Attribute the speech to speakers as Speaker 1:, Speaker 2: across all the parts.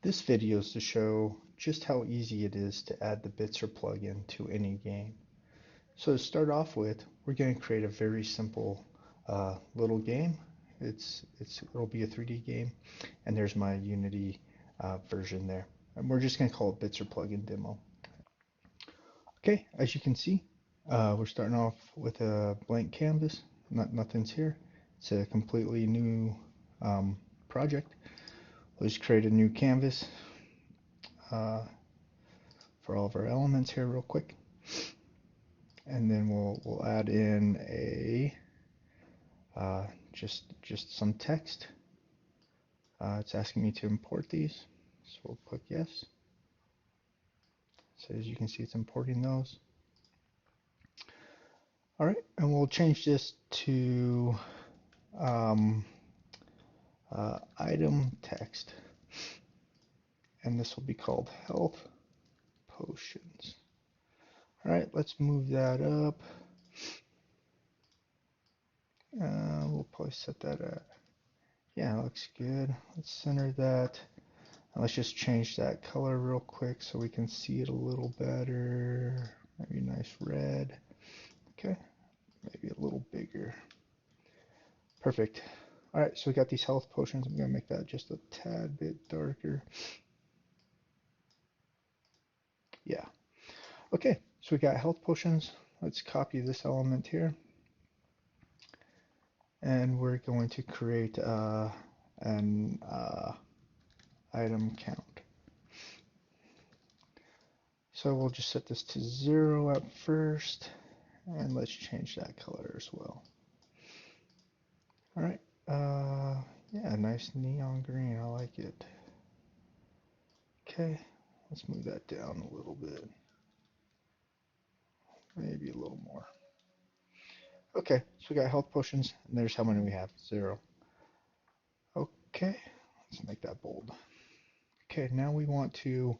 Speaker 1: This video is to show just how easy it is to add the Bitszer plugin to any game. So to start off with, we're going to create a very simple little game. It'll be a 3D game, and there's my Unity version there. And we're just going to call it Bitszer Plugin Demo. Okay, as you can see, we're starting off with a blank canvas. Nothing's here. It's a completely new project. We'll just create a new canvas for all of our elements here real quick, and then we'll add in a just some text. It's asking me to import these, so we'll click yes. So as you can see, it's importing those. All right, and we'll change this to item text, and this will be called health potions. All right, let's move that up. We'll probably set that at, yeah, looks good. Let's center that. And let's just change that color real quick so we can see it a little better. Maybe a nice red. Okay, maybe a little bigger. Perfect. All right, so we got these health potions. I'm gonna make that just a tad bit darker. Yeah. Okay, so we got health potions. Let's copy this element here. And we're going to create an item count. So we'll just set this to 0 at first, and let's change that color as well. All right, yeah, nice neon green, I like it. Okay, let's move that down a little bit, maybe a little more. Okay, so we got health potions, and there's how many we have, 0. Okay, let's make that bold. Okay, now we want to,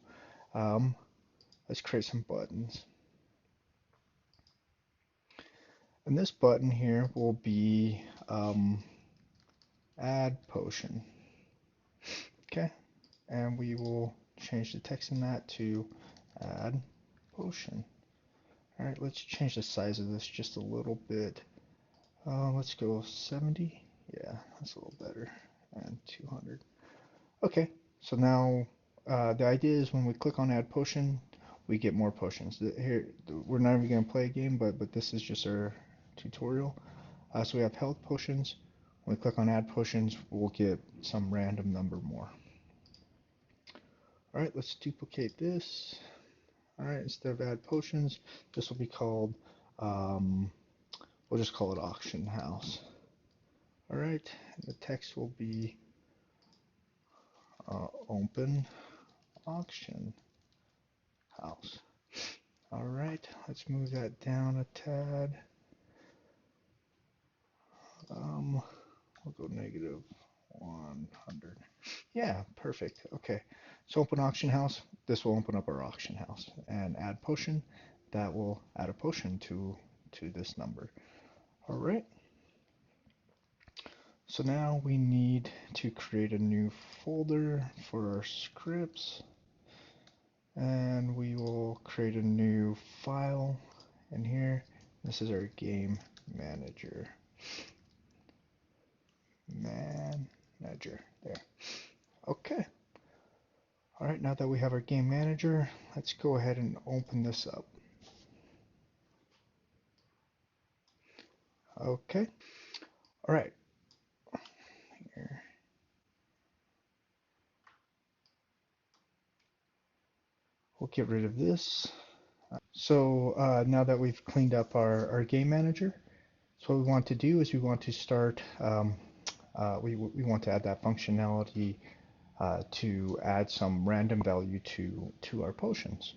Speaker 1: let's create some buttons. And this button here will be add potion. Okay, and we will change the text in that to add potion. All right, let's change the size of this just a little bit. Let's go 70. Yeah, that's a little better. And 200. Okay, so now the idea is when we click on add potion, we get more potions. Here, we're not even going to play a game, but this is just our tutorial. So we have health potions. When we click on add potions, we'll get some random number more. All right, let's duplicate this. All right, instead of add potions, this will be called, we'll just call it auction house. All right, and the text will be open auction house. All right, let's move that down a tad. We'll go negative 100. Yeah, perfect. Okay, so open auction house. This will open up our auction house, and add potion. That will add a potion to this number. All right. So now we need to create a new folder for our scripts, and we will create a new file in here. This is our game manager. There. Okay. All right, now that we have our game manager, let's go ahead and open this up. Okay. All right. Here. We'll get rid of this. So now that we've cleaned up our game manager, so what we want to do is we want to start, we want to add that functionality to add some random value to our potions.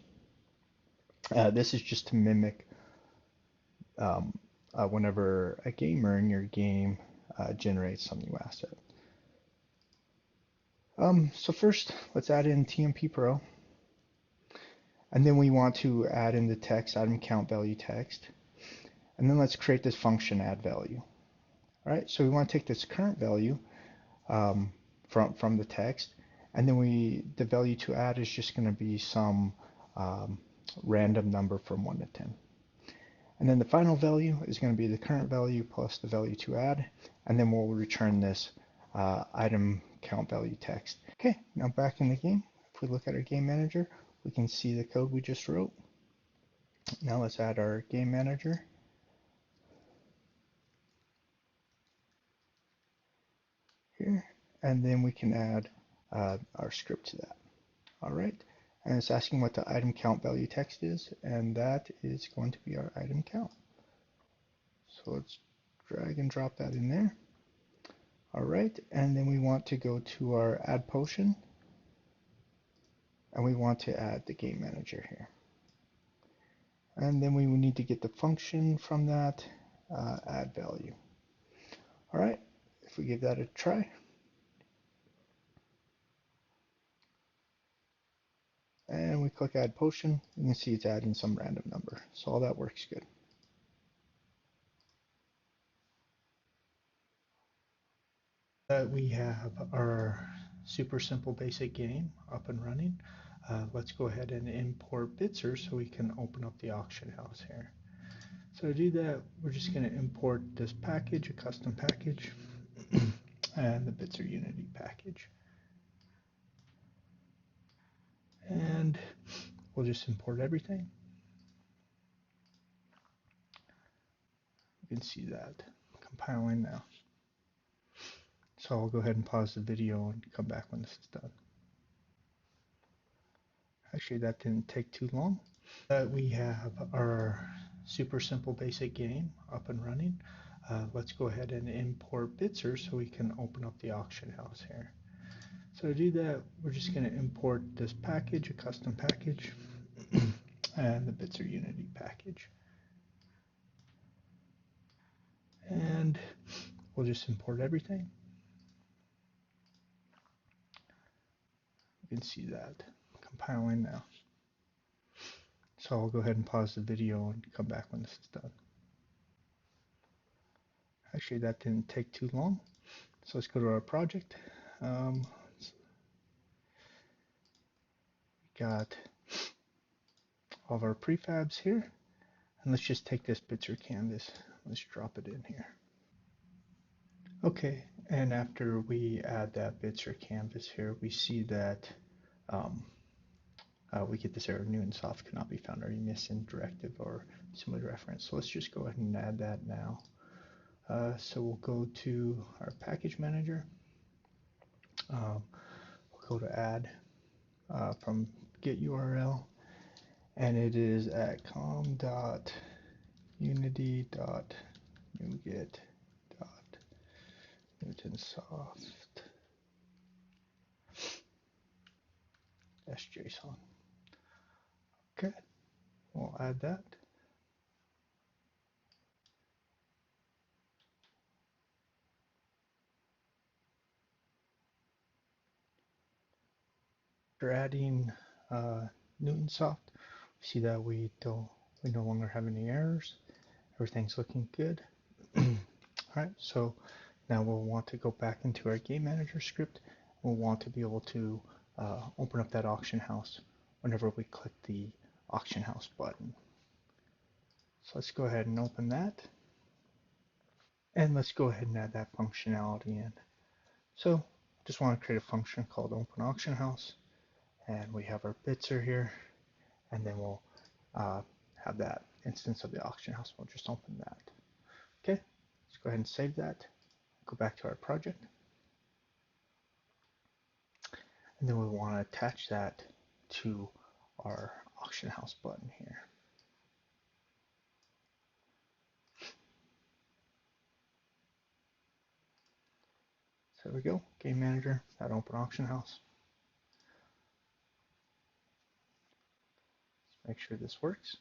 Speaker 1: This is just to mimic whenever a gamer in your game generates some new asset. So first, let's add in TMP Pro. And then we want to add in the text, item count value text. And then let's create this function add value. All right, so we want to take this current value from the text, And then the value to add is just going to be some um, random number from 1 to 10. And then the final value is going to be the current value plus the value to add, and then we'll return this item count value text. Okay, now back in the game, if we look at our game manager, we can see the code we just wrote. Now let's add our game manager. Here, and then we can add our script to that. All right, and it's asking what the item count value text is, and that is going to be our item count. So let's drag and drop that in there. All right, and then we want to go to our add potion, and we want to add the game manager here. And then we need to get the function from that add value. All right, if we give that a try, and we click add potion, you can see it's adding some random number. So all that works good. We have our super simple basic game up and running. Let's go ahead and import Bitszer so we can open up the auction house here. So to do that, we're just going to import this package, a custom package, and the Bitszer Unity package. And we'll just import everything. You can see that compiling now. So I'll go ahead and pause the video and come back when this is done. Actually, that didn't take too long. We have our super simple basic game up and running. Let's go ahead and import Bitszer so we can open up the auction house here. So to do that, we're just going to import this package, a custom package, and the Bitszer Unity package. And we'll just import everything. You can see that compiling now. So I'll go ahead and pause the video and come back when this is done. Actually, that didn't take too long. So let's go to our project. We got all of our prefabs here. And let's just take this Bitszer canvas. Let's drop it in here. Okay, and after we add that Bitszer canvas here, we see that we get this error, Newtonsoft cannot be found, or you missing directive or similar reference. So let's just go ahead and add that now. So we'll go to our package manager. We'll go to add from get URL, and it is at com.unity.nuget.newtonsoft-json. Okay, we'll add that. After adding Newtonsoft, we see that we no longer have any errors. Everything's looking good. All right, so now we'll want to go back into our game manager script. We'll want to be able to open up that auction house whenever we click the auction house button. So let's go ahead and open that. And let's go ahead and add that functionality in. So just want to create a function called open auction house. And we have our Bitszer here. And then we'll have that instance of the auction house. We'll just open that. Okay, let's go ahead and save that. Go back to our project. And then we want to attach that to our auction house button here. So there we go, game manager, that open auction house. Let's make sure this works.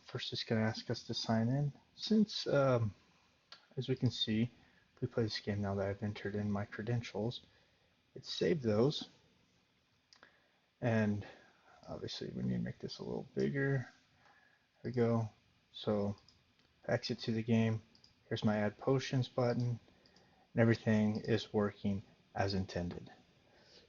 Speaker 1: First it's going to ask us to sign in. Since, as we can see, if we play this game now that I've entered in my credentials, it saved those. And obviously we need to make this a little bigger. There we go. So exit to the game. Here's my add potions button. and everything is working as intended.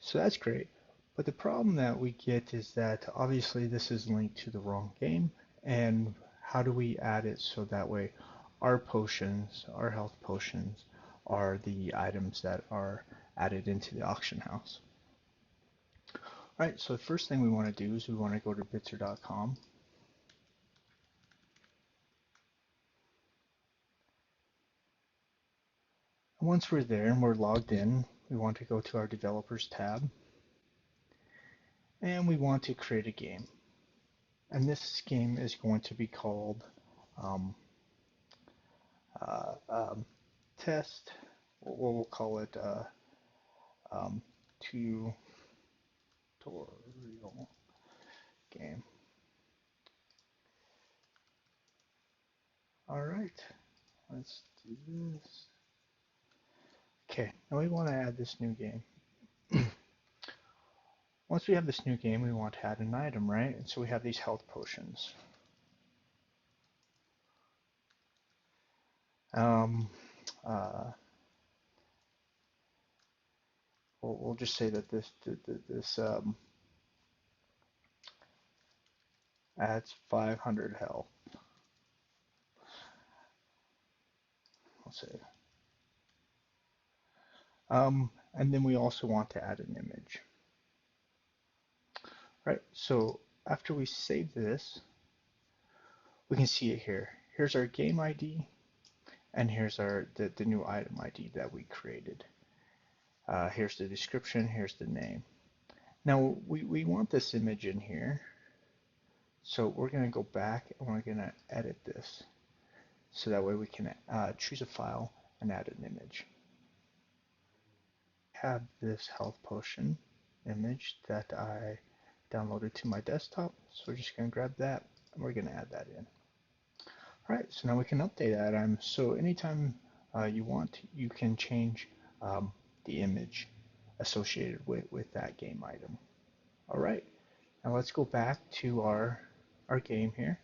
Speaker 1: So that's great. But the problem that we get is that obviously this is linked to the wrong game, and how do we add it so that way our potions, our health potions, are the items that are added into the auction house? All right, so the first thing we want to do is we want to go to Bitszer.com. Once we're there and we're logged in, we want to go to our Developers tab, and we want to create a game. And this game is going to be called um, uh, um, Test, we'll call it um, Tutorial Game. All right, let's do this. Okay, now we want to add this new game. Once we have this new game, we want to add an item, right? And so we have these health potions. Um, uh, we'll just say that this adds 500 health. I'll say. And then we also want to add an image. Right, so after we save this, we can see it here. Here's our game ID, and here's the new item ID that we created. Here's the description, here's the name. Now we want this image in here, so we're going to go back and we're going to edit this, so that way we can choose a file and add an image. I have this health potion image that I downloaded to my desktop, so we're just going to grab that and we're going to add that in. All right, so now we can update that item. So anytime you want, you can change the image associated with that game item. All right, now let's go back to our game here,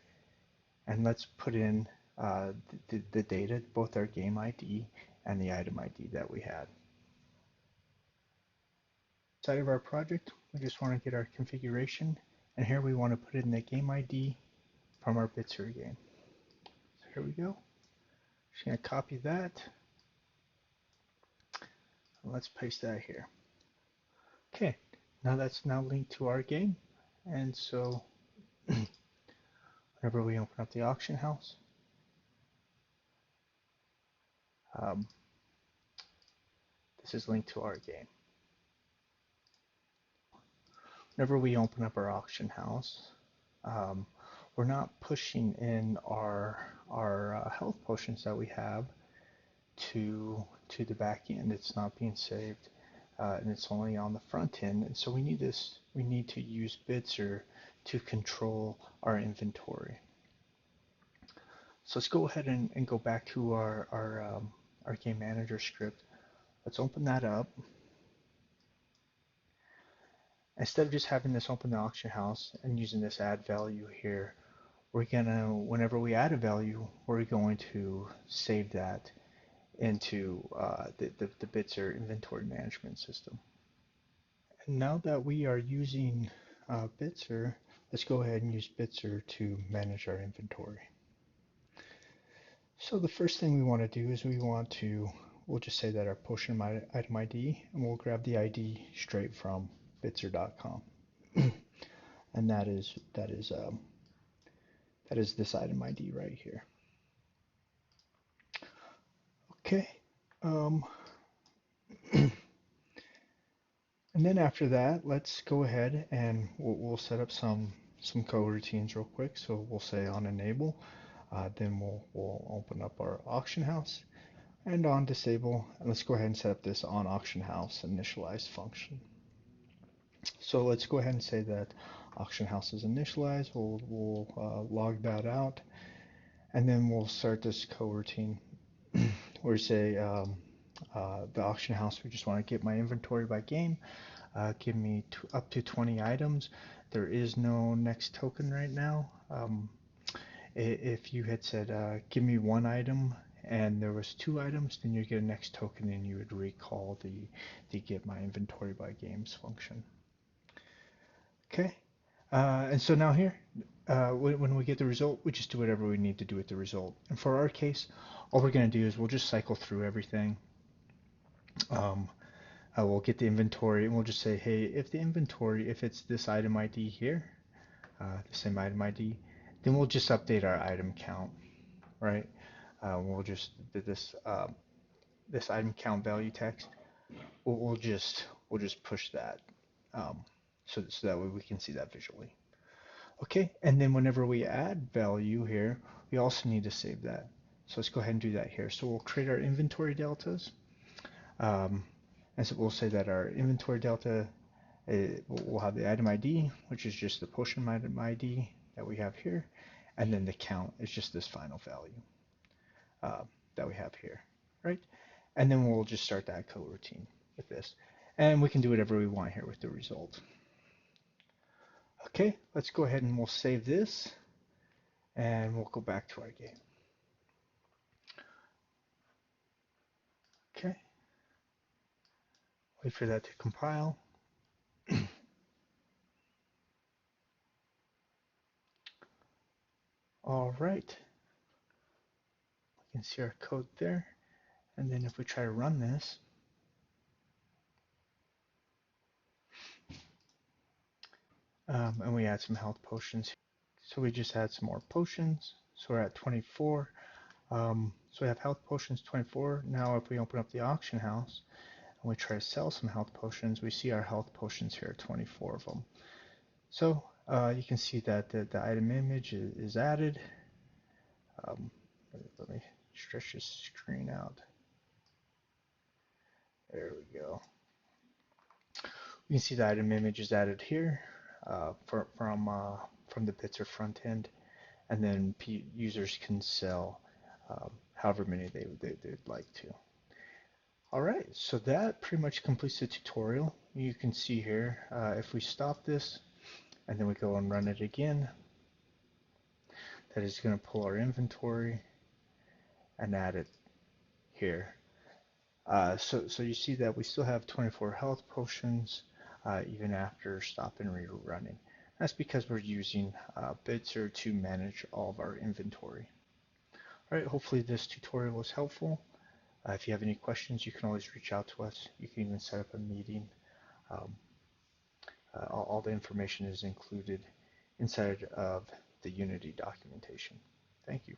Speaker 1: and let's put in the data, both our game ID and the item ID that we had. Inside of our project, we just want to get our configuration, and here we want to put in the game ID from our Bitszer game. So here we go. Just going to copy that. Let's paste that here. Okay, now that's now linked to our game, and so whenever we open up the auction house, um, this is linked to our game. Whenever we open up our auction house, we're not pushing in our health potions that we have to the back end. It's not being saved, and it's only on the front end. And so we need to use Bitszer to control our inventory. So let's go ahead and go back to our game manager script. Let's open that up. Instead of just having this open the auction house and using this add value here, we're gonna, whenever we add a value, we're going to save that into the Bitszer inventory management system. And now that we are using Bitszer, let's go ahead and use Bitszer to manage our inventory. So the first thing we want to do is we'll just say that our potion item ID, and we'll grab the ID straight from Bitszer.com. And that is this item ID right here. Okay. And then after that, let's go ahead and we'll set up some coroutines real quick. So we'll say on enable, then we'll open up our auction house, and on disable, and let's go ahead and set up this on auction house initialize function. So let's go ahead and say that auction house is initialized. We'll log that out, and then we'll start this coroutine where we say the auction house, we just want to get my inventory by game. Give me up to 20 items. There is no next token right now. If you had said give me one item and there was 2 items, then you get a next token and you would recall the get my inventory by games function. Okay, and so now here, when we get the result, we just do whatever we need to do with the result. And for our case, all we're going to do is we'll just cycle through everything. Um, we'll get the inventory and we'll just say, hey, if the inventory, if it's this item ID here, the same item ID, then we'll just update our item count, right? We'll just this item count value text. We'll just push that, so that way we can see that visually. Okay, and then whenever we add value here, we also need to save that. So let's go ahead and do that here. So we'll create our inventory deltas. And so we'll say that our inventory delta, we'll have the item ID, which is just the potion item ID that we have here. And then the count is just this final value that we have here, right? And then we'll just start that coroutine with this. And we can do whatever we want here with the result. Okay, let's go ahead and we'll save this and we'll go back to our game. Okay, wait for that to compile. All right, we can see our code there. And then if we try to run this, and we add some health potions. So we just add some more potions. So we're at 24. So we have health potions 24. Now if we open up the auction house and we try to sell some health potions, we see our health potions here, 24 of them. So you can see that the item image is added. Let me stretch this screen out. There we go. You can see the item image is added here from the Bitszer front end, and then users can sell however many they'd like to. All right, so that pretty much completes the tutorial. You can see here, if we stop this and then we go and run it again, that is going to pull our inventory and add it here. So you see that we still have 24 health potions even after stop and rerunning. That's because we're using Bitszer to manage all of our inventory. All right, hopefully this tutorial was helpful. If you have any questions, you can always reach out to us. You can even set up a meeting. All the information is included inside of the Unity documentation. Thank you.